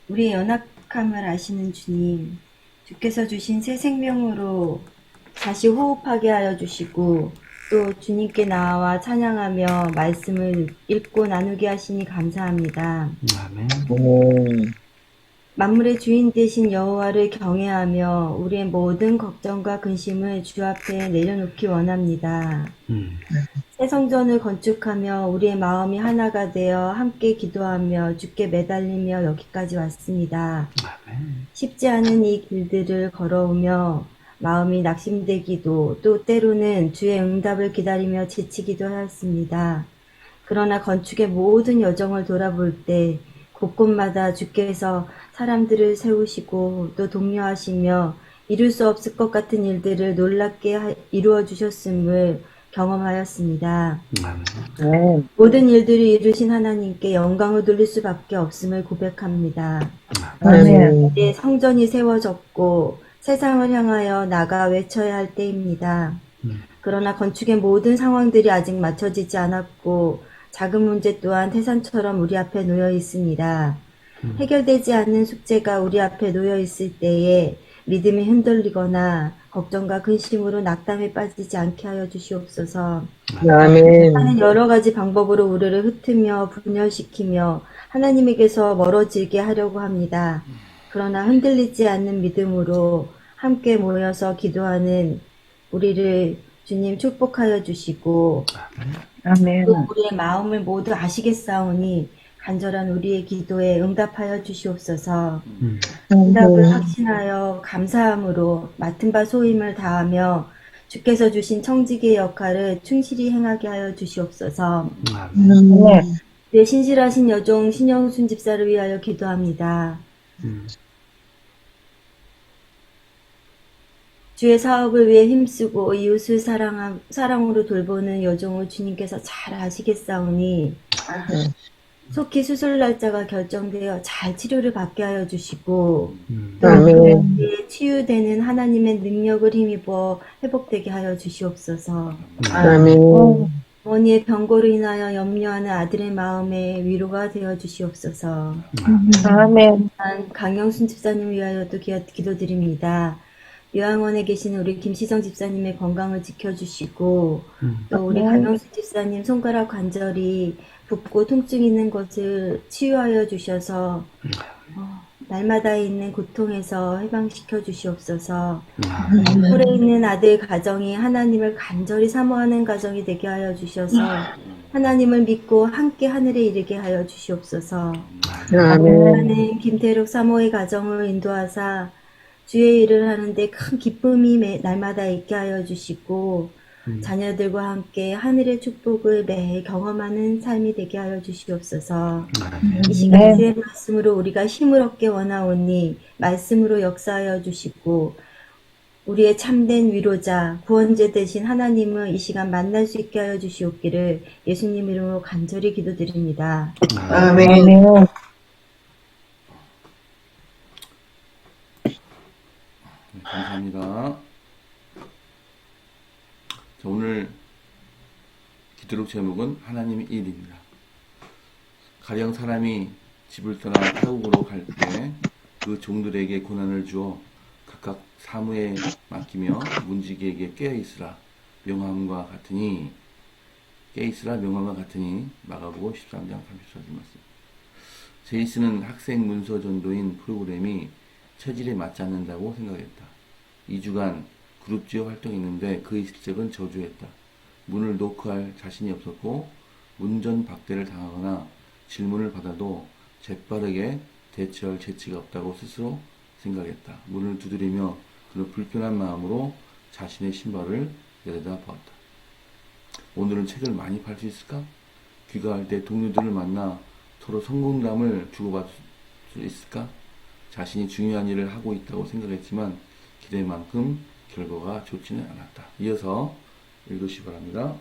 우리의 연약함을 아시는 주님, 주께서 주신 새 생명으로 다시 호흡하게 하여 주시고 또 주님께 나와 찬양하며 말씀을 읽고 나누게 하시니 감사합니다. 아멘. 만물의 주인 되신 여호와를 경외하며 우리의 모든 걱정과 근심을 주 앞에 내려놓기 원합니다. 새 성전을 건축하며 우리의 마음이 하나가 되어 함께 기도하며 주께 매달리며 여기까지 왔습니다. 쉽지 않은 이 길들을 걸어오며 마음이 낙심되기도 또 때로는 주의 응답을 기다리며 지치기도 하였습니다. 그러나 건축의 모든 여정을 돌아볼 때 곳곳마다 주께서 사람들을 세우시고 또 독려하시며 이룰 수 없을 것 같은 일들을 놀랍게 이루어 주셨음을 경험하였습니다. 아멘. 모든 일들을 이루신 하나님께 영광을 돌릴 수밖에 없음을 고백합니다. 아멘. 이제 성전이 세워졌고 세상을 향하여 나가 외쳐야 할 때입니다. 그러나 건축의 모든 상황들이 아직 맞춰지지 않았고 작은 문제 또한 태산처럼 우리 앞에 놓여 있습니다. 해결되지 않는 숙제가 우리 앞에 놓여 있을 때에 믿음이 흔들리거나 걱정과 근심으로 낙담에 빠지지 않게 하여 주시옵소서. 아멘. 하는 여러 가지 방법으로 우리를 흩으며 분열시키며 하나님에게서 멀어지게 하려고 합니다. 그러나 흔들리지 않는 믿음으로 함께 모여서 기도하는 우리를 주님 축복하여 주시고 아멘. 또 우리의 마음을 모두 아시겠사오니 간절한 우리의 기도에 응답하여 주시옵소서. 응답을 확신하여 감사함으로 맡은 바 소임을 다하며 주께서 주신 청지기의 역할을 충실히 행하게 하여 주시옵소서. 내 신실하신 여종 신영순 집사를 위하여 기도합니다. 주의 사업을 위해 힘쓰고 이웃을 사랑으로 돌보는 여종을 주님께서 잘 아시겠사오니 속히 수술 날짜가 결정되어 잘 치료를 받게 하여 주시고 또 아멘. 치유되는 하나님의 능력을 힘입어 회복되게 하여 주시옵소서. 아멘. 어머니의 병고로 인하여 염려하는 아들의 마음에 위로가 되어 주시옵소서. 아멘. 강영순 집사님 위하여 또 기도드립니다. 요양원에 계신 우리 김시정 집사님의 건강을 지켜주시고 또 우리 강영순 집사님 손가락 관절이 붓고 통증 있는 것을 치유하여 주셔서 날마다 있는 고통에서 해방시켜 주시옵소서. 홀에 있는 아들 가정이 하나님을 간절히 사모하는 가정이 되게 하여 주셔서 하나님을 믿고 함께 하늘에 이르게 하여 주시옵소서. 하나님 김태록 사모의 가정을 인도하사 주의 일을 하는데 큰 기쁨이 날마다 있게 하여 주시고 자녀들과 함께 하늘의 축복을 매일 경험하는 삶이 되게 하여 주시옵소서. 이 시간 주의 말씀으로 우리가 힘을 얻게 원하오니 말씀으로 역사하여 주시고 우리의 참된 위로자 구원자 되신 하나님을 이 시간 만날 수 있게 하여 주시옵기를 예수님 이름으로 간절히 기도드립니다. 아멘. 감사합니다. 자, 오늘 기도록 제목은 하나님의 일입니다. 가령 사람이 집을 떠나 타국으로 갈 때 그 종들에게 고난을 주어 각각 사무에 맡기며 문지기에게 깨어있으라 명함과 같으니 마가복음 13장 34절 말씀. 제이스는 학생 문서 전도인 프로그램이 체질에 맞지 않는다고 생각했다. 2주간 그룹지어 활동했는데 그의 실적은 저조했다. 문을 노크할 자신이 없었고 문전박대를 당하거나 질문을 받아도 재빠르게 대처할 재치가 없다고 스스로 생각했다. 문을 두드리며 그는 불편한 마음으로 자신의 신발을 내려다보았다. 오늘은 책을 많이 팔 수 있을까? 귀가할 때 동료들을 만나 서로 성공담을 주고받을 수 있을까? 자신이 중요한 일을 하고 있다고 생각했지만 기대만큼 결과가 좋지는 않았다. 이어서 읽으시기 바랍니다.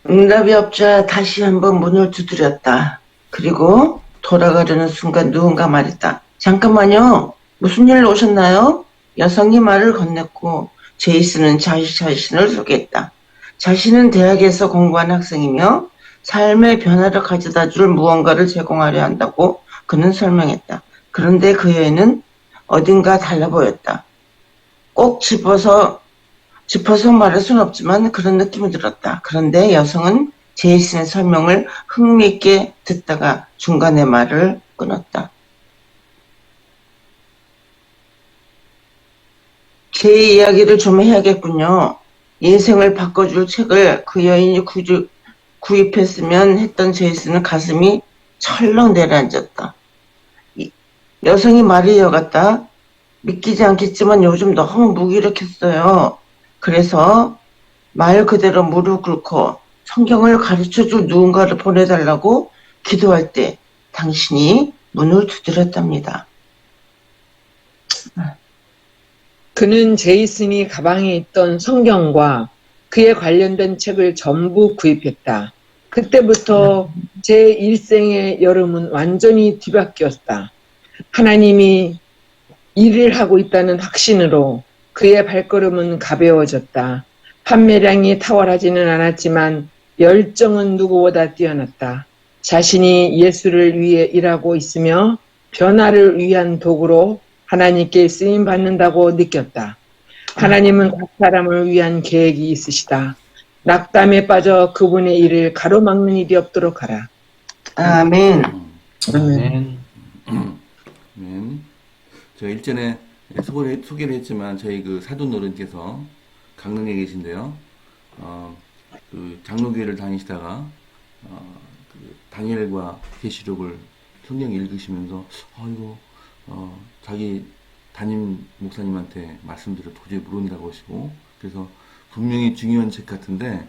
응답이 없자 다시 한번 문을 두드렸다. 그리고 돌아가려는 순간 누군가 말했다. 잠깐만요. 무슨 일로 오셨나요? 여성이 말을 건넸고 제이슨은 자신을 소개했다. 자신은 대학에서 공부한 학생이며 삶의 변화를 가져다 줄 무언가를 제공하려 한다고 그는 설명했다. 그런데 그 여인은 어딘가 달라 보였다. 꼭 짚어서 말할 수는 없지만 그런 느낌이 들었다. 그런데 여성은 제이슨의 설명을 흥미있게 듣다가 중간에 말을 끊었다. 제 이야기를 좀 해야겠군요. 인생을 바꿔줄 책을 그 여인이 구입했으면 했던 제이슨은 가슴이 철렁 내려앉았다. 여성이 말을 이어갔다. 믿기지 않겠지만 요즘 너무 무기력했어요. 그래서 말 그대로 무릎 꿇고 성경을 가르쳐줄 누군가를 보내달라고 기도할 때 당신이 문을 두드렸답니다. 그는 제이슨이 가방에 있던 성경과 그에 관련된 책을 전부 구입했다. 그때부터 제 일생의 여름은 완전히 뒤바뀌었다. 하나님이 일을 하고 있다는 확신으로 그의 발걸음은 가벼워졌다. 판매량이 탁월하지는 않았지만 열정은 누구보다 뛰어났다. 자신이 예수를 위해 일하고 있으며 변화를 위한 도구로 하나님께 쓰임받는다고 느꼈다. 하나님은 각 사람을 위한 계획이 있으시다. 낙담에 빠져 그분의 일을 가로막는 일이 없도록 하라. 아멘. 아멘. 아멘. 제가 일전에 소개를 했지만 저희 그 사돈노른께서 강릉에 계신데요. 그 장로교회를 다니시다가 그 다니엘과 계시록을 성경 읽으시면서 이거 자기 담임 목사님한테 말씀드려 도저히 모른다고 하시고, 그래서 분명히 중요한 책 같은데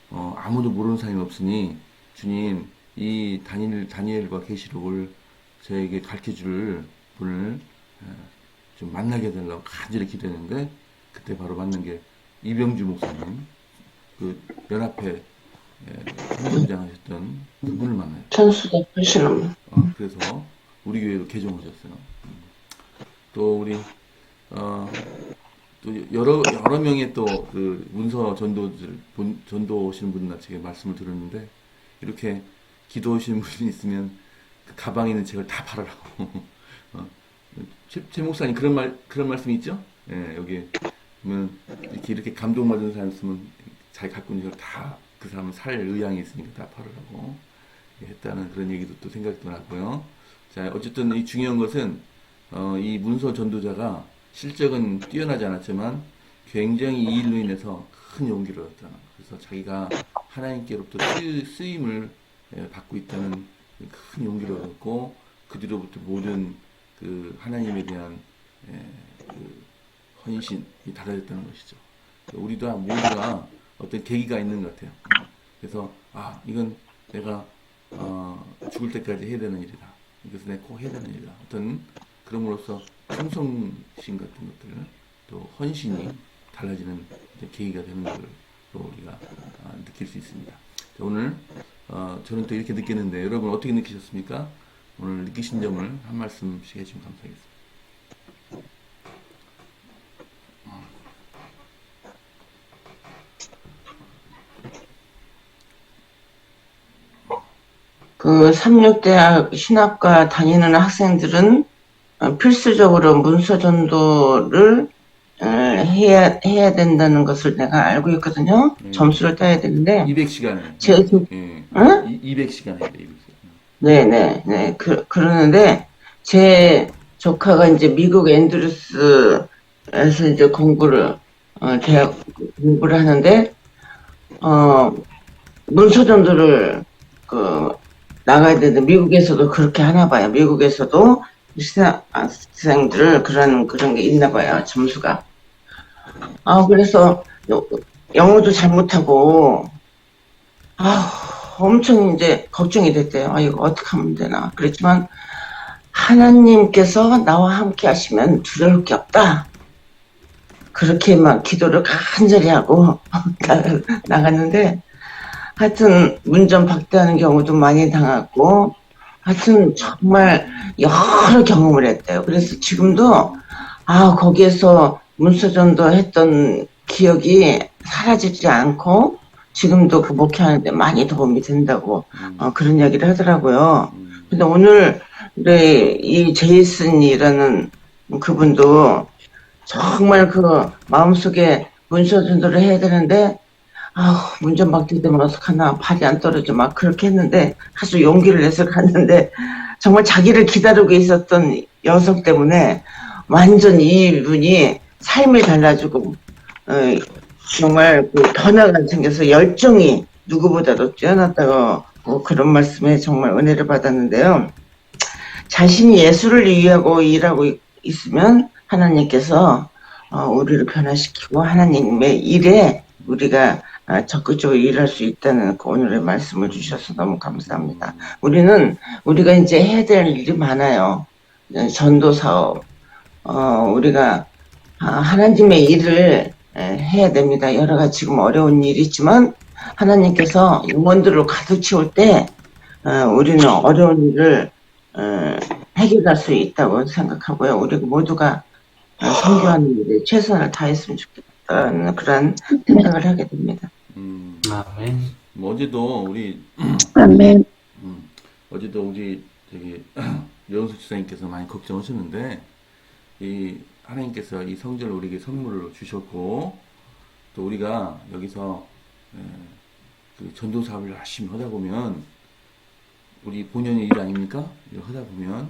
아무도 모르는 사람이 없으니 주님 이 다니엘과 계시록을 저에게 가르쳐줄 분을 좀 만나게 해달라고 간절히 기도했는데, 그때 바로 만난 게 이병주 목사님, 그 연합회 행정장 하셨던 그분을 만나요. 천수대 하시는 그래서 우리 교회로 개종하셨어요. 또 우리 또 여러 명의 또 그 문서 전도 오시는 분들한테 말씀을 들었는데, 이렇게 기도 오시는 분이 있으면 그 가방에 있는 책을 다 팔아라고. 최 목사님 그런 말씀이 있죠? 예, 여기 보면 이렇게 감동받은 사람 있으면 자기 갖고 있는 걸 다 그 사람은 살 의향이 있으니까 다 팔으라고 했다는 그런 얘기도 또 생각도 나고요. 자, 어쨌든 이 중요한 것은 이 문서 전도자가 실적은 뛰어나지 않았지만 굉장히 이 일로 인해서 큰 용기를 얻었다. 그래서 자기가 하나님께로부터 쓰임을 받고 있다는 큰 용기를 얻었고, 그 뒤로부터 모든 그 하나님에 대한 그 헌신이 달라졌다는 것이죠. 우리도 모두가 어떤 계기가 있는 것 같아요. 그래서 이건 내가 죽을 때까지 해야 되는 일이다. 이것은 내가 꼭 해야 되는 일이다. 어떤 그럼으로써 충성심 같은 것들, 또 헌신이 달라지는 계기가 되는 것을 우리가 느낄 수 있습니다. 자, 오늘 저는 또 이렇게 느꼈는데 여러분 어떻게 느끼셨습니까? 오늘 느끼신 점을 한 말씀씩 해주시면 감사하겠습니다. 그 삼육대학 신학과 다니는 학생들은 필수적으로 문서 전도를 해야 된다는 것을 내가 알고 있거든요. 점수를 따야 되는데 200시간. 응? 200시간 해야 돼. 200시간. 네네네. 그러는데 제 조카가 이제 미국 앤드루스에서 이제 대학 공부를 하는데 문서 전도를 나가야 되는데 미국에서도 그렇게 하나 봐요. 미국에서도 학생들을 그런 게 있나 봐요. 점수가. 그래서 영어도 잘못하고 엄청 이제 걱정이 됐대요. 이거 어떻게 하면 되나. 그렇지만 하나님께서 나와 함께 하시면 두려울 게 없다. 그렇게 막 기도를 간절히 하고 나갔는데, 하여튼 문전 박대하는 경우도 많이 당하고, 하여튼 정말 여러 경험을 했대요. 그래서 지금도 거기에서 문서전도 했던 기억이 사라지지 않고 지금도 그 목회하는데 많이 도움이 된다고 그런 이야기를 하더라고요. 음, 근데 오늘 이 제이슨이라는 그분도 정말 그 마음속에 문서 전도를 해야 되는데 운전 막히게 되면 어떡하나, 발이 안 떨어져, 막 그렇게 했는데, 아주 용기를 내서 갔는데, 정말 자기를 기다리고 있었던 여성 때문에 완전 이분이 삶이 달라지고, 어, 정말 그 변화가 생겨서 열정이 누구보다도 뛰어났다고 그런 말씀에 정말 은혜를 받았는데요. 자신이 예수를 위하고 일하고 있으면 하나님께서 우리를 변화시키고 하나님의 일에 우리가 적극적으로 일할 수 있다는 그 오늘의 말씀을 주셔서 너무 감사합니다. 우리가 이제 해야 될 일이 많아요. 전도 사업, 우리가 하나님의 일을 해야 됩니다. 여러 가지 지금 어려운 일이 있지만 하나님께서 영혼들을 가득 채울 때 우리는 어려운 일을 해결할 수 있다고 생각하고요. 우리 모두가 선교하는 일에 최선을 다했으면 좋겠다는 그런 생각을 하게 됩니다. 아멘. 어제도 우리 아멘. 어제도 우리 저기 여은수 지사님께서 많이 걱정하셨는데 이 하나님께서 이 성전을 우리에게 선물로 주셨고 또 우리가 여기서 그 전도 사업을 열심히 하다 보면 우리 본연의 일 아닙니까? 이걸 하다 보면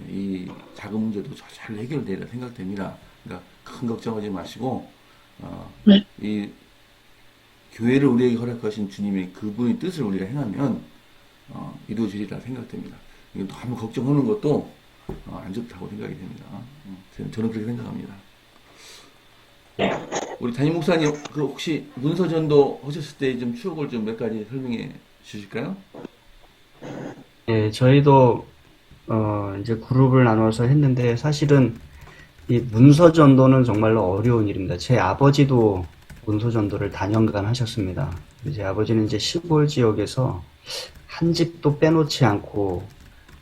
이 자금 문제도 잘 해결되리라 생각됩니다. 그러니까 큰 걱정하지 마시고 네. 이 교회를 우리에게 허락하신 주님의 그분의 뜻을 우리가 행하면 이루어지리라 생각됩니다. 이거 너무 걱정하는 것도 안 좋다고 생각이 됩니다. 저는 그렇게 생각합니다. 우리 담임 목사님, 그 혹시 문서 전도 하셨을 때 좀 추억을 좀 몇 가지 설명해 주실까요? 예, 저희도 이제 그룹을 나눠서 했는데 사실은 이 문서 전도는 정말로 어려운 일입니다. 제 아버지도 문서 전도를 다년간 하셨습니다. 제 아버지는 이제 시골 지역에서 한 집도 빼놓지 않고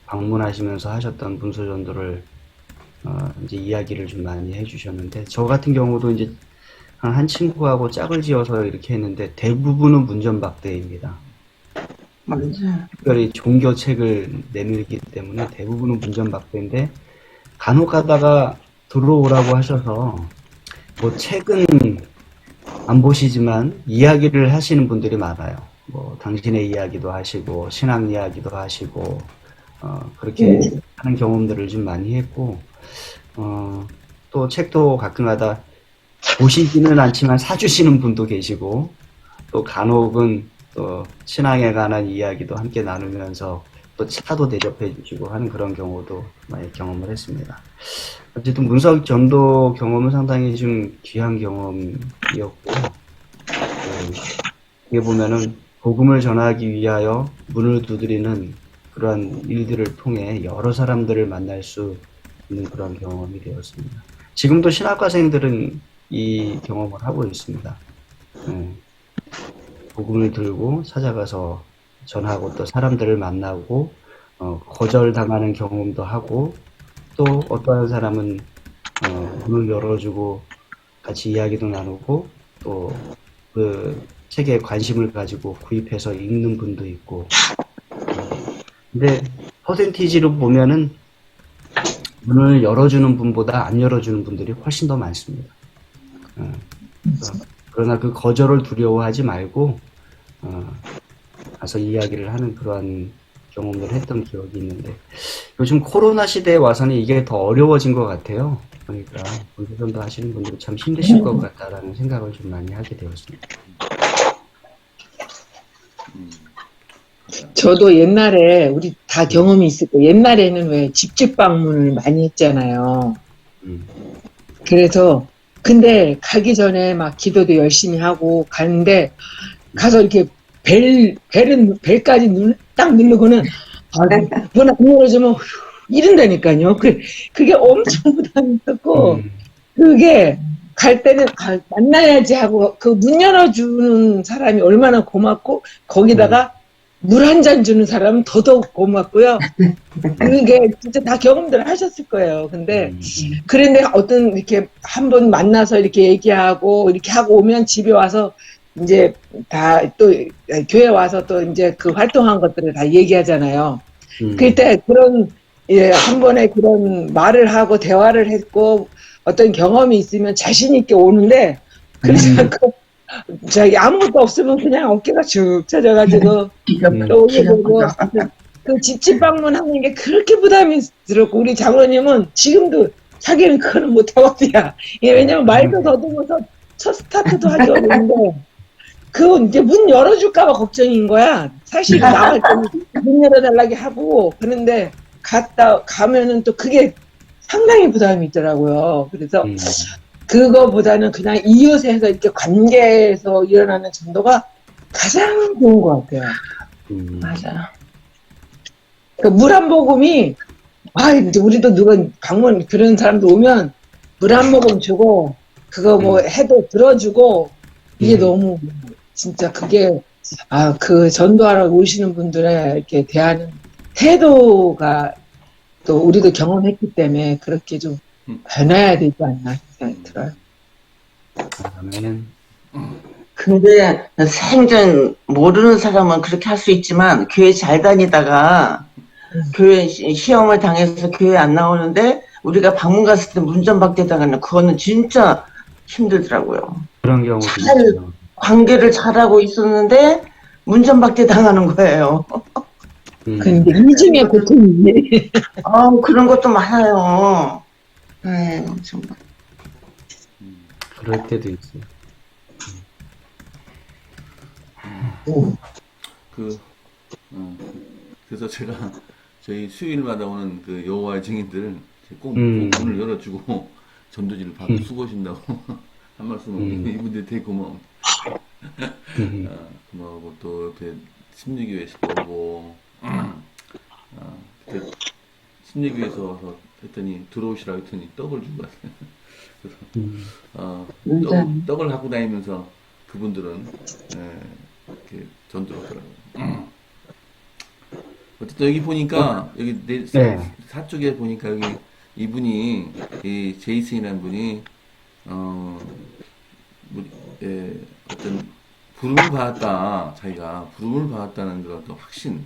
방문하시면서 하셨던 문서 전도를 이제 이야기를 좀 많이 해주셨는데, 저 같은 경우도 이제 한 친구하고 짝을 지어서 이렇게 했는데 대부분은 문전박대입니다. 맞아요. 특별히 종교책을 내밀기 때문에 대부분은 문전박대인데, 간혹 가다가 들어오라고 하셔서 뭐 책은 안 보시지만 이야기를 하시는 분들이 많아요. 뭐 당신의 이야기도 하시고 신앙 이야기도 하시고 그렇게 하는 경험들을 좀 많이 했고, 또 책도 가끔가다 보시지는 않지만 사주시는 분도 계시고, 또 간혹은 또 신앙에 관한 이야기도 함께 나누면서 또 차도 대접해 주시고 하는 그런 경우도 많이 경험을 했습니다. 어쨌든 문서 전도 경험은 상당히 좀 귀한 경험이었고, 이게 보면은 복음을 전하기 위하여 문을 두드리는 그러한 일들을 통해 여러 사람들을 만날 수 있는 그런 경험이 되었습니다. 지금도 신학과생들은 이 경험을 하고 있습니다. 복음을 들고 찾아가서 전하고 또 사람들을 만나고 거절당하는 경험도 하고, 또 어떠한 사람은 문을 열어주고 같이 이야기도 나누고, 또 그 책에 관심을 가지고 구입해서 읽는 분도 있고. 근데 퍼센티지로 보면은 문을 열어주는 분보다 안 열어주는 분들이 훨씬 더 많습니다. 그러나 그 거절을 두려워하지 말고 가서 이야기를 하는 그러한 경험을 했던 기억이 있는데, 요즘 코로나 시대에 와서는 이게 더 어려워진 것 같아요. 그러니까 문서전도 하시는 분들이 참 힘드실 것 같다라는 생각을 좀 많이 하게 되었습니다. 저도 옛날에 우리 다 경험이 있을 거예요. 옛날에는 왜 집집 방문을 많이 했잖아요. 그래서 근데 가기 전에 막 기도도 열심히 하고 가는데, 가서 이렇게 벨까지 딱 누르고는 문 안 열어주면 이른다니까요. 그게 엄청 부담스럽고, 그게 갈 때는 만나야지 하고 그 문 열어주는 사람이 얼마나 고맙고, 거기다가 물 한 잔 주는 사람은 더더욱 고맙고요. 그게 진짜 다 경험들 하셨을 거예요. 근데 그런데 어떤 이렇게 한번 만나서 이렇게 얘기하고 이렇게 하고 오면 집에 와서 이제 다 또 교회 와서 또 이제 그 활동한 것들을 다 얘기하잖아요. 그때 그런 한 번에 그런 말을 하고 대화를 했고 어떤 경험이 있으면 자신 있게 오는데 그래서 자기 아무것도 없으면 그냥 어깨가 축 처져가지고 또 오게 되고 그 집집 방문하는 게 그렇게 부담이 들었고 우리 장로님은 지금도 자기는 그거는 못하거든요. 왜냐면 말도 더듬어서 첫 스타트도 하기 어려운데 그 이제 문 열어줄까봐 걱정인 거야. 사실 나갈 때는 문 열어달라고 하고 그런데 가면은 또 그게 상당히 부담이 있더라고요. 그래서 그거보다는 그냥 이웃에서 이렇게 관계에서 일어나는 전도가 가장 좋은 것 같아요. 맞아. 그 물 한 모금이 이제 우리도 누가 방문 그런 사람도 오면 물 한 모금 주고 그거 뭐 해도 들어주고 이게 너무 진짜 그게 그 전도하러 오시는 분들의 이렇게 대하는 태도가 또 우리도 경험했기 때문에 그렇게 좀 변해야 되지 않나 생각이 들어요. 아멘. 근데 생전 모르는 사람은 그렇게 할 수 있지만 교회 잘 다니다가 교회 시험을 당해서 교회 안 나오는데 우리가 방문 갔을 때 문전박대 당하는 그거는 진짜 힘들더라고요. 그런 경우도 있죠. 관계를 잘하고 있었는데 문전박대 당하는 거예요. 근데 이중에 고통이네. 그런 것도 많아요. 정말. 그럴 때도 있어요. 그래서 제가 저희 수요일마다 오는 그 여호와의 증인들 꼭 문을 열어주고 전도지를 받고 수고하신다고 한 말씀 이분들 되게 고마워. 고마워. 또 옆에 심리교회에서 오고 그때 심리교회에서 와서 했더니 들어오시라고 했더니 떡을 주고 왔어요. 그래서 떡을 갖고 다니면서 그분들은 이렇게 전도를 하더라고요. 어쨌든 여기 보니까 여기 사쪽에 보니까 여기 이분이 이 제이슨이라는 분이 어떤 부름을 받았다, 자기가 부름을 받았다는 그런 어떤 확신이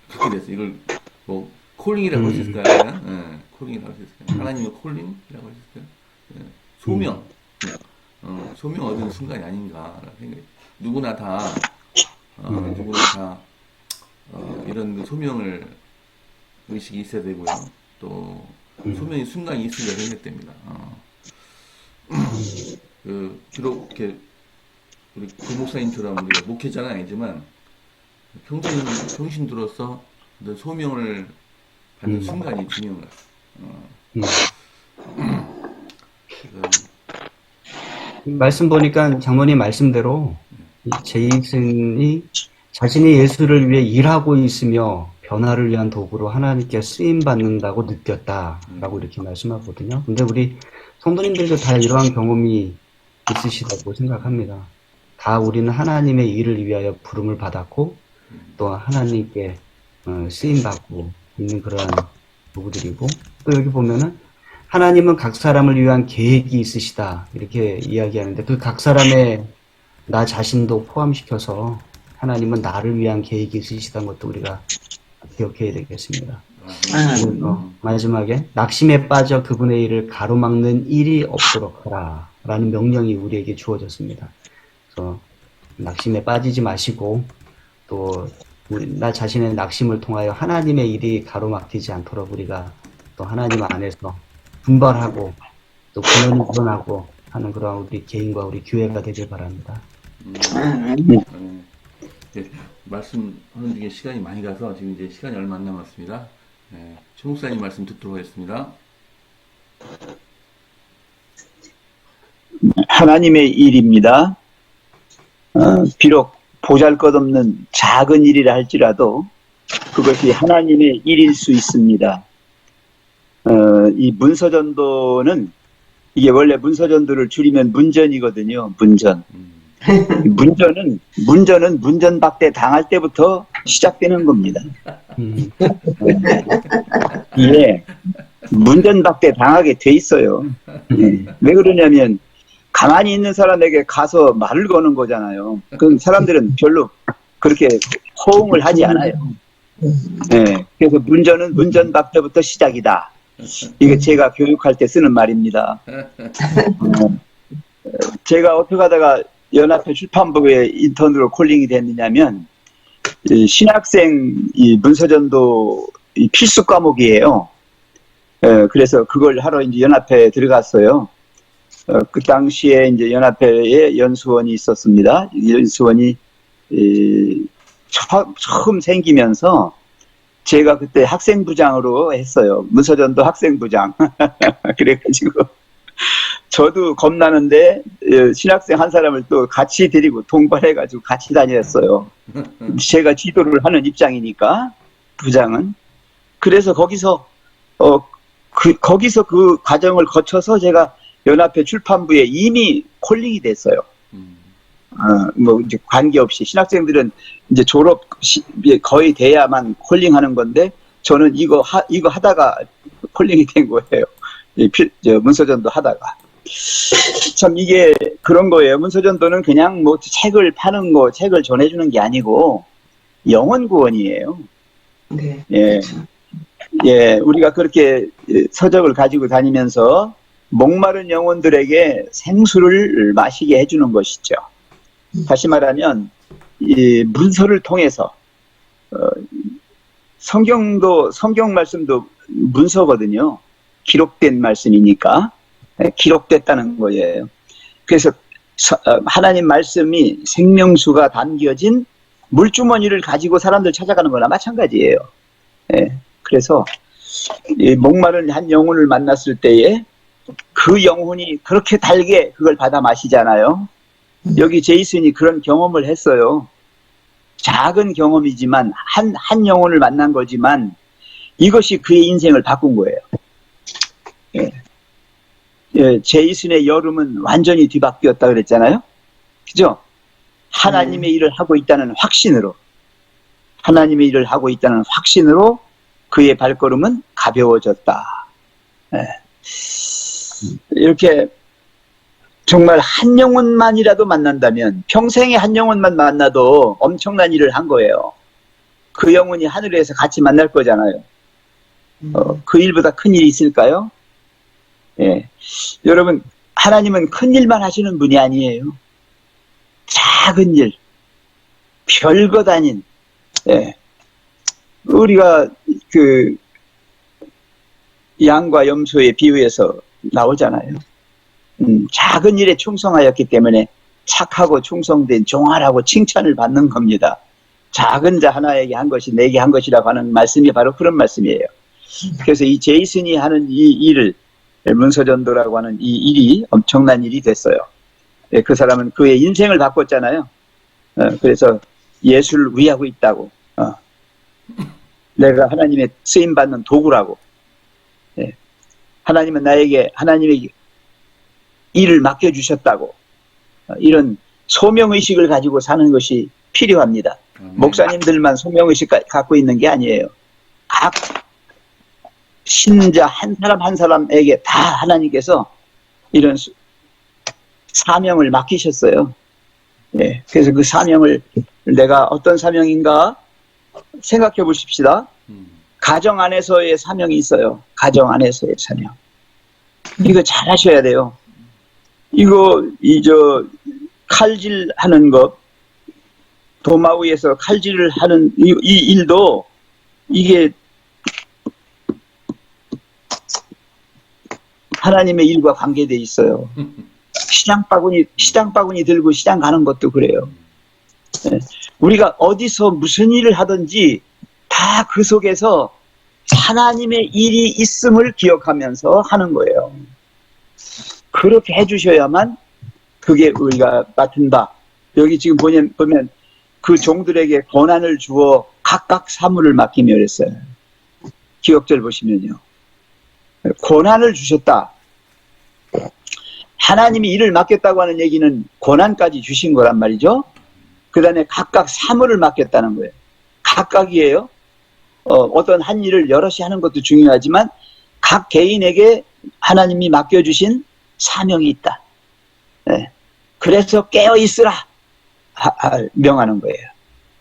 갖게 됐어요. 이걸 뭐 콜링이라고 할 수 있을까요? 콜링이라고 할 수 있을까요? 하나님의 콜링이라고 할 수 있을까요? 소명, 소명 얻은 순간이 아닌가라는 생각이. 누구나 다 이런 그 소명을 의식이 있어야 되고요. 또 소명의 순간이 있으려 생각됩니다. 비록 이렇게 우리 고목사님처럼 우리가 목회자는 아니지만 평신도로서 어떤 소명을 받는 순간이 중요한 것 같아요. 말씀 보니까 장모님 말씀대로 제이슨이 자신이 예수를 위해 일하고 있으며 변화를 위한 도구로 하나님께 쓰임 받는다고 느꼈다라고 이렇게 말씀하거든요. 근데 우리 성도님들도 다 이러한 경험이 있으시다고 생각합니다. 다 우리는 하나님의 일을 위하여 부름을 받았고 또 하나님께 쓰임 받고 있는 그러한 도구들이고 또 여기 보면은 하나님은 각 사람을 위한 계획이 있으시다 이렇게 이야기하는데 그 각 사람의 나 자신도 포함시켜서 하나님은 나를 위한 계획이 있으시다는 것도 우리가 기억해야 되겠습니다. 마지막에 낙심에 빠져 그분의 일을 가로막는 일이 없도록 하라 라는 명령이 우리에게 주어졌습니다. 그래서 낙심에 빠지지 마시고 또 나 자신의 낙심을 통하여 하나님의 일이 가로막히지 않도록 우리가 또 하나님 안에서 분발하고 또 근원이 일어나고 하는 그런 우리 개인과 우리 교회가 되길 바랍니다. 말씀하는 중에 시간이 많이 가서 지금 이제 시간이 얼마 안 남았습니다. 최 목사님 말씀 듣도록 하겠습니다. 하나님의 일입니다. 비록 보잘것없는 작은 일이라 할지라도 그것이 하나님의 일일 수 있습니다. 이 문서전도는 이게 원래 문서전도를 줄이면 문전이거든요. 문전. 문전은 문전박대 당할 때부터 시작되는 겁니다. 예, 문전박대 당하게 돼 있어요. 왜 그러냐면 가만히 있는 사람에게 가서 말을 거는 거잖아요. 그 사람들은 별로 그렇게 호응을 하지 않아요. 네, 그래서 문전은 문전박대부터 시작이다. 이게 제가 교육할 때 쓰는 말입니다. 제가 어떻게 하다가 연합회 출판부에 인턴으로 콜링이 됐느냐면 이 신학생 이 문서전도 이 필수 과목이에요. 그래서 그걸 하러 이제 연합회에 들어갔어요. 그 당시에 이제 연합회에 연수원이 있었습니다. 연수원이 처음 생기면서 제가 그때 학생부장으로 했어요. 문서전도 학생부장. 그래가지고 저도 겁나는데 신학생 한 사람을 또 같이 데리고 동반해가지고 같이 다녔어요. 제가 지도를 하는 입장이니까 부장은. 그래서 거기서 그 과정을 거쳐서 제가 연합회 출판부에 이미 콜링이 됐어요. 뭐 이제 관계없이 신학생들은 이제 졸업 거의 돼야만 콜링하는 건데 저는 이거 하다가 콜링이 된 거예요. 문서전도 하다가. 참 이게 그런 거예요. 문서전도는 그냥 뭐 책을 파는 거, 책을 전해주는 게 아니고 영혼 구원이에요. 네. 예. 그렇죠. 예, 우리가 그렇게 서적을 가지고 다니면서 목마른 영혼들에게 생수를 마시게 해주는 것이죠. 다시 말하면 이 문서를 통해서 성경 말씀도 문서거든요. 기록된 말씀이니까 기록됐다는 거예요. 그래서 하나님 말씀이 생명수가 담겨진 물주머니를 가지고 사람들 찾아가는 거나 마찬가지예요. 예, 그래서 이 목마른 한 영혼을 만났을 때에 그 영혼이 그렇게 달게 그걸 받아 마시잖아요. 여기 제이슨이 그런 경험을 했어요. 작은 경험이지만 한 영혼을 만난 거지만 이것이 그의 인생을 바꾼 거예요. 예. 예, 제이슨의 여름은 완전히 뒤바뀌었다 그랬잖아요. 그죠? 하나님의 일을 하고 있다는 확신으로 하나님의 일을 하고 있다는 확신으로 그의 발걸음은 가벼워졌다. 예. 이렇게 정말 한 영혼만이라도 만난다면 평생에 한 영혼만 만나도 엄청난 일을 한 거예요. 그 영혼이 하늘에서 같이 만날 거잖아요. 그 일보다 큰 일이 있을까요? 예. 여러분, 하나님은 큰 일만 하시는 분이 아니에요. 작은 일, 별것 아닌, 예. 우리가 그 양과 염소의 비유에서 나오잖아요. 작은 일에 충성하였기 때문에 착하고 충성된 종아라고 칭찬을 받는 겁니다. 작은 자 하나에게 한 것이 내게 한 것이라고 하는 말씀이 바로 그런 말씀이에요. 그래서 이 제이슨이 하는 이 일을 문서전도라고 하는 이 일이 엄청난 일이 됐어요. 그 사람은 그의 인생을 바꿨잖아요. 그래서 예수를 위하고 있다고. 내가 하나님의 쓰임받는 도구라고. 하나님은 나에게 하나님의 일을 맡겨주셨다고. 이런 소명의식을 가지고 사는 것이 필요합니다. 목사님들만 소명의식 갖고 있는 게 아니에요. 각 신자 한 사람 한 사람에게 다 하나님께서 이런 사명을 맡기셨어요. 예, 그래서 그 사명을 내가 어떤 사명인가 생각해 보십시다. 가정 안에서의 사명이 있어요. 가정 안에서의 사명. 이거 잘 하셔야 돼요. 이거 칼질 하는 것, 도마 위에서 칼질을 하는 이 일도 이게 하나님의 일과 관계돼 있어요. 시장 바구니 들고 시장 가는 것도 그래요. 우리가 어디서 무슨 일을 하든지 다 그 속에서 하나님의 일이 있음을 기억하면서 하는 거예요. 그렇게 해주셔야만 그게 우리가 맡은 바. 여기 지금 보면 그 종들에게 권한을 주어 각각 사물을 맡기며 그랬어요. 기억절 보시면요. 권한을 주셨다. 하나님이 일을 맡겼다고 하는 얘기는 권한까지 주신 거란 말이죠. 그 다음에 각각 사물을 맡겼다는 거예요. 각각이에요. 어떤 한 일을 여럿이 하는 것도 중요하지만 각 개인에게 하나님이 맡겨주신 사명이 있다. 예. 그래서 깨어 있으라 명하는 거예요.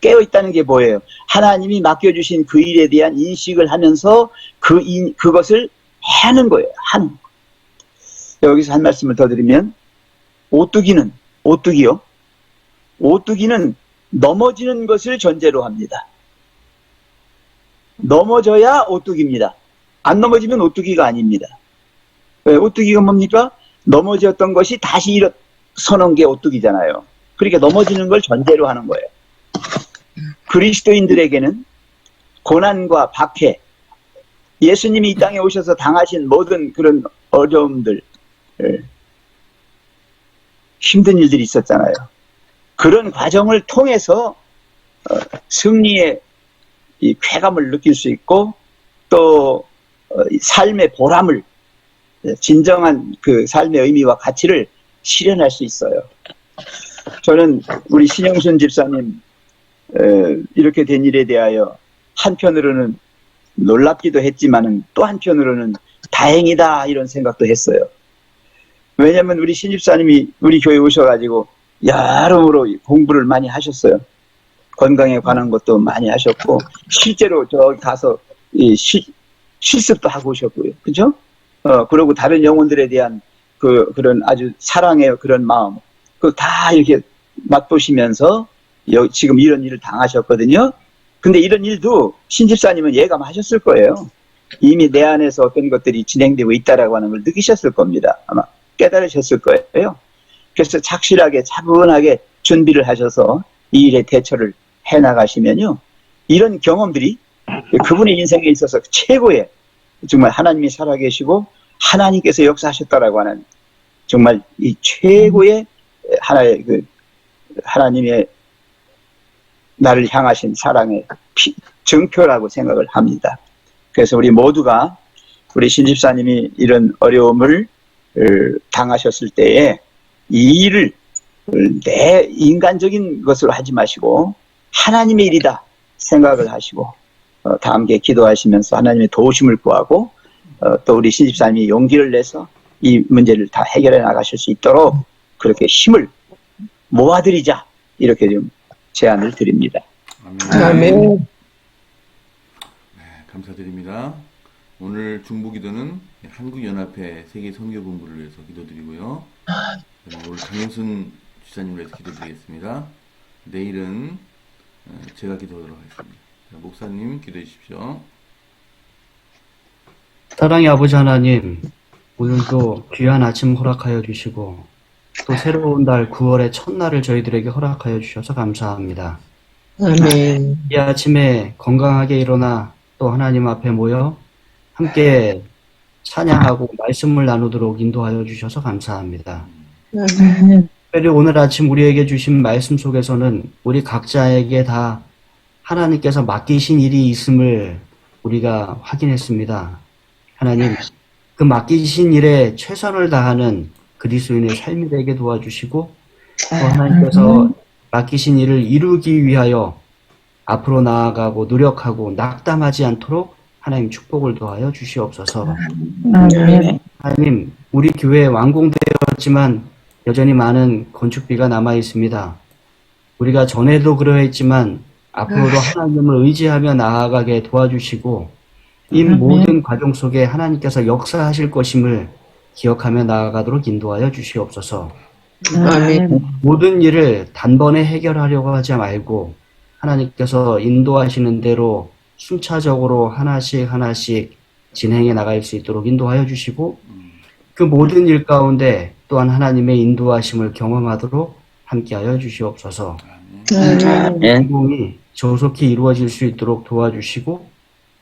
깨어 있다는 게 뭐예요? 하나님이 맡겨주신 그 일에 대한 인식을 하면서 그것을 하는 거예요. 하는 거. 여기서 한 말씀을 더 드리면 오뚜기는 넘어지는 것을 전제로 합니다. 넘어져야 오뚜기입니다. 안 넘어지면 오뚜기가 아닙니다. 왜? 오뚜기가 뭡니까? 넘어졌던 것이 다시 일어서는 게 오뚜기잖아요. 그러니까 넘어지는 걸 전제로 하는 거예요. 그리스도인들에게는 고난과 박해, 예수님이 이 땅에 오셔서 당하신 모든 그런 어려움들, 힘든 일들이 있었잖아요. 그런 과정을 통해서 승리의 이 쾌감을 느낄 수 있고 또 삶의 보람을, 진정한 그 삶의 의미와 가치를 실현할 수 있어요. 저는 우리 신영순 집사님 이렇게 된 일에 대하여 한편으로는 놀랍기도 했지만은 또 한편으로는 다행이다 이런 생각도 했어요. 왜냐하면 우리 신 집사님이 우리 교회 오셔가지고 여러모로 공부를 많이 하셨어요. 건강에 관한 것도 많이 하셨고 실제로 저기 가서 실습도 하고 오셨고요. 그죠? 그리고 다른 영혼들에 대한 그런 아주 사랑의 그런 마음, 다 이렇게 맛보시면서 지금 이런 일을 당하셨거든요. 근데 이런 일도 신집사님은 예감하셨을 거예요. 이미 내 안에서 어떤 것들이 진행되고 있다라고 하는 걸 느끼셨을 겁니다. 아마 깨달으셨을 거예요. 그래서 착실하게 차분하게 준비를 하셔서 이 일에 대처를 해나가시면요. 이런 경험들이 그분의 인생에 있어서 최고의, 정말 하나님이 살아계시고 하나님께서 역사하셨다라고 하는 정말 이 최고의 하나의 하나님의 나를 향하신 사랑의 증표라고 생각을 합니다. 그래서 우리 모두가 우리 신집사님이 이런 어려움을 당하셨을 때에 이 일을 내 인간적인 것으로 하지 마시고 하나님의 일이다 생각을 하시고 다 함께 기도하시면서 하나님의 도우심을 구하고 또 우리 신집사님이 용기를 내서 이 문제를 다 해결해 나가실 수 있도록 그렇게 힘을 모아드리자 이렇게 좀 제안을 드립니다. 아멘. 네, 감사드립니다. 오늘 중보기도는 한국연합회 세계선교본부를 위해서 기도드리고요. 오늘 강영순 주사님을 위해서 기도드리겠습니다. 내일은 제가 기도하도록 하겠습니다. 목사님 기도해 주십시오. 사랑의 아버지 하나님, 오늘도 귀한 아침 허락하여 주시고 또 새로운 달 9월의 첫날을 저희들에게 허락하여 주셔서 감사합니다. 아멘. 이 아침에 건강하게 일어나 또 하나님 앞에 모여 함께 찬양하고 말씀을 나누도록 인도하여 주셔서 감사합니다. 특별히 오늘 아침 우리에게 주신 말씀 속에서는 우리 각자에게 다 하나님께서 맡기신 일이 있음을 우리가 확인했습니다. 하나님, 그 맡기신 일에 최선을 다하는 그리스도인의 삶이 되게 도와주시고 또 하나님께서 맡기신 일을 이루기 위하여 앞으로 나아가고 노력하고 낙담하지 않도록 하나님 축복을 더하여 주시옵소서. 하나님, 우리 교회 완공되었지만 여전히 많은 건축비가 남아 있습니다. 우리가 전에도 그러했지만 앞으로도 하나님을 의지하며 나아가게 도와주시고 이 모든 과정 속에 하나님께서 역사하실 것임을 기억하며 나아가도록 인도하여 주시옵소서. 아멘. 모든 일을 단번에 해결하려고 하지 말고 하나님께서 인도하시는 대로 순차적으로 하나씩 진행해 나갈 수 있도록 인도하여 주시고 그 모든 일 가운데 또한 하나님의 인도하심을 경험하도록 함께하여 주시옵소서. 성공이 조속히 이루어질 수 있도록 도와주시고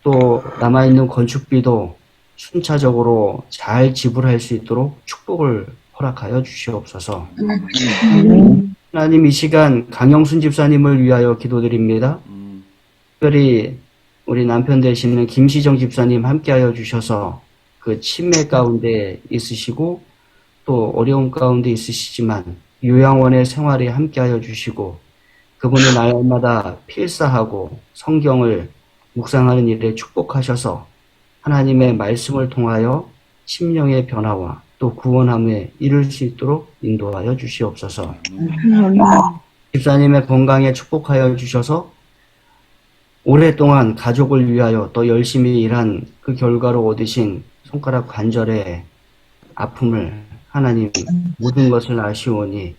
또 남아있는 건축비도 순차적으로 잘 지불할 수 있도록 축복을 허락하여 주시옵소서. 하나님, 이 시간 강영순 집사님을 위하여 기도드립니다. 특별히 우리 남편 되시는 김시정 집사님 함께하여 주셔서 그 치매 가운데 있으시고 또 어려움 가운데 있으시지만 요양원의 생활에 함께하여 주시고 그분의 날마다 필사하고 성경을 묵상하는 일에 축복하셔서 하나님의 말씀을 통하여 심령의 변화와 또 구원함에 이를 수 있도록 인도하여 주시옵소서. 아멘. 집사님의 건강에 축복하여 주셔서 오랫동안 가족을 위하여 또 열심히 일한 그 결과로 얻으신 손가락 관절의 아픔을 하나님 모든 것을 아시오니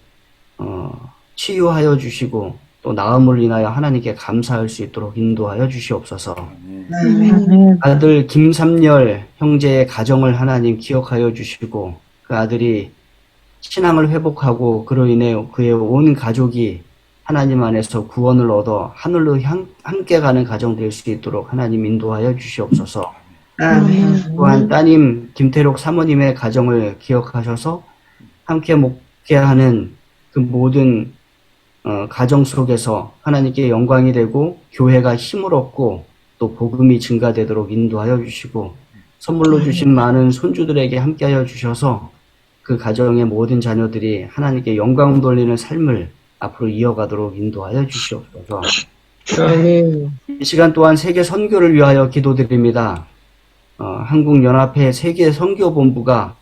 치유하여 주시고 또 나음을 인하여 하나님께 감사할 수 있도록 인도하여 주시옵소서. 아멘. 아들 김삼열 형제의 가정을 하나님 기억하여 주시고 그 아들이 신앙을 회복하고 그로 인해 그의 온 가족이 하나님 안에서 구원을 얻어 하늘로 함께 가는 가정 될 수 있도록 하나님 인도하여 주시옵소서. 또한 따님 김태록 사모님의 가정을 기억하셔서 함께 목회하는 그 모든 가정 속에서 하나님께 영광이 되고 교회가 힘을 얻고 또 복음이 증가되도록 인도하여 주시고 선물로 주신 많은 손주들에게 함께하여 주셔서 그 가정의 모든 자녀들이 하나님께 영광 돌리는 삶을 앞으로 이어가도록 인도하여 주시옵소서. 아멘. 이 시간 또한 세계 선교를 위하여 기도드립니다. 한국연합회 세계 선교본부가